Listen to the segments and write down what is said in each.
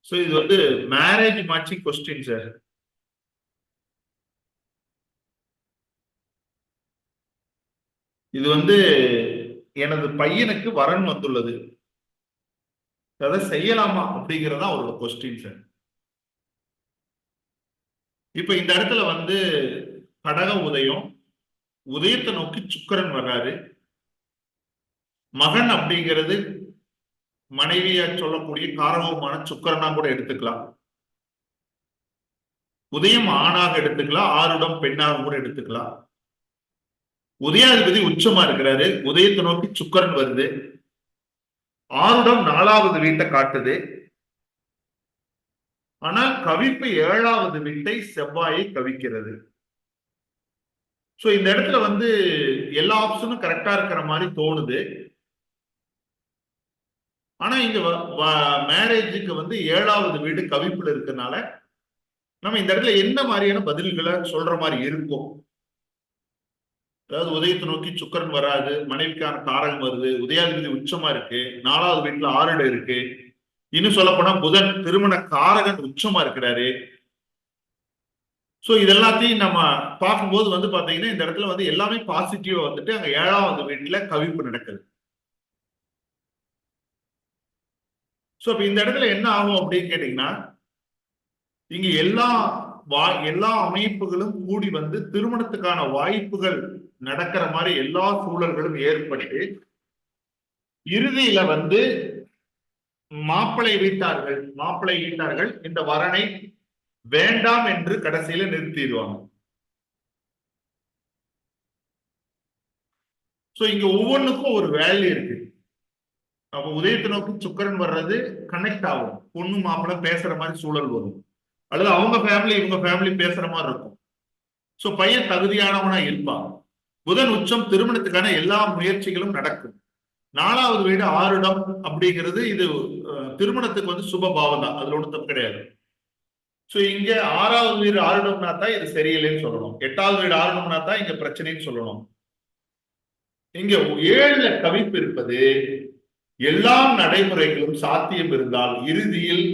So இது வந்து marriage matching question sir. இது வந்து எனது பையனுக்கு வரன் வந்துள்ளது, அதை செய்யலாமா அப்படிங்கறதா அவரோட கொஸ்டின் சார். இப்ப இந்த இடத்துல வந்து கடக உதயம், உதயத்தை நோக்கி சுக்கிரன் வர்றாரு. மகன் அப்படிங்கிறது மனைவியா சொல்லக்கூடிய காரகமான சுக்கிரனா கூட எடுத்துக்கலாம். உதயம் ஆணாக எடுத்துக்கலாம், ஆருடம் பெண்ணாக கூட எடுத்துக்கலாம். உதயாதிபதி உச்சமா இருக்கிறாரு, உதயத்தை நோக்கி சுக்கிரன் வருது. ஆருடம் 4வது வீட்டை காட்டுது. ஆனால் கவிப்பு 7வது வீட்டை செவ்வாயை கவிக்கிறது. சோ இந்த இடத்துல வந்து எல்லா ஆப்ஷனும் கரெக்டா இருக்கிற மாதிரி தோணுது. ஆனா இங்க மேரேஜுக்கு வந்து 7வது வீடு கவிப்புல இருக்கனால நம்ம இந்த இடத்துல என்ன மாதிரியான பதில்களை சொல்ற மாதிரி இருக்கும். அதாவது உதயத்தை நோக்கி சுக்கிரன் வராது, மனைவிக்கான காரகம் வருது, உதயாதிபதி உச்சமா இருக்கு, 4வது வீட்டுல ஆறுட இருக்கு, இன்னும் சொல்ல போனா புதன் திருமண காரகன் உச்சமா இருக்கிறாரு. சோ இது எல்லாத்தையும் நம்ம பார்க்கும்போது வந்து பாத்தீங்கன்னா இந்த இடத்துல வந்து எல்லாமே பாசிட்டிவா வந்துட்டு அங்க 7வது வீட்டுல கவிப்பு நடக்குது. சோ இப்ப இந்த இடத்துல என்ன ஆகும் அப்படின்னு கேட்டீங்கன்னா, இங்க எல்லா அமைப்புகளும் கூடி வந்து திருமணத்துக்கான வாய்ப்புகள் நடக்கிற மாதிரி எல்லா சூழல்களும் ஏற்பட்டு இறுதியில வந்து மாப்பிள்ளை வீட்டார்கள் இந்த வரனை வேண்டாம் என்று கடைசியில நிறுத்திடுவாங்க. சோ இங்க ஒவ்வொன்றுக்கும் ஒரு வேல்யூ இருக்கு. அப்ப உதயத்தை நோக்கி சுக்கிரன் வர்றது கனெக்ட் ஆகும், பொண்ணு மாப்பிள்ளை பேசுற மாதிரி சூழல் வரும், அல்லது அவங்க ஃபேமிலி இவங்க ஃபேமிலி பேசுற மாதிரி இருக்கும். சோ பையன் தகுதியானவனா இருப்பான். புதன் உச்சம் திருமணத்துக்கான எல்லா முயற்சிகளும் நடக்கும். 4வது வீடு ஆருடம் அப்படிங்கிறது இது திருமணத்துக்கு வந்து சுப பாவம் தான், அதுல ஒன்றும் தப்பு கிடையாது. சோ இங்க 6வது வீடு ஆருடம்னா தான் இது சரியில்லைன்னு சொல்லணும், 8வது வீடு ஆருடம்னா தான் இங்க பிரச்சனைன்னு சொல்லணும். இங்க 7ல கவிப்பு இருப்பது எல்லா நடைமுறைகளும் சாத்தியம் இருந்தால் இறுதியில்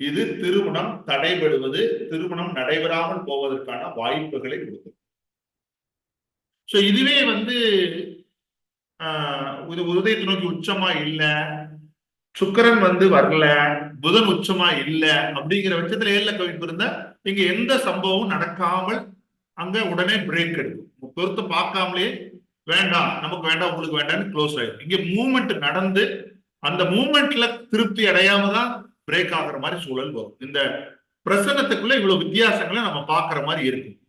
இது திருமணம் தடைபடுவது, திருமணம் நடைபெறாமல் போவதற்கான வாய்ப்புகளை கொடுக்கும். சோ இதுவே வந்து உதயத்தை நோக்கி உச்சமா இல்ல, சுக்கிரன் வந்து வரல, புதன் உச்சமா இல்ல அப்படிங்கிற பட்சத்துல 7ல கவிப்பு இருந்தா இங்க எந்த சம்பவமும் நடக்காமல் அங்க உடனே பிரேக் எடுக்கும். பொறுத்து பார்க்காமலே வேண்டாம், நமக்கு வேண்டாம், உங்களுக்கு வேண்டாம்னு க்ளோஸ் ஆயிடும். இங்க மூவ்மெண்ட் நடந்து அந்த மூவ்மெண்ட்ல திருப்தி அடையாம தான் பிரேக் ஆகுற மாதிரி சூழல் வரும். இந்த பிரசனத்துக்குள்ள இவ்வளவு வித்தியாசங்களை நம்ம பார்க்கிற மாதிரி இருக்கும்.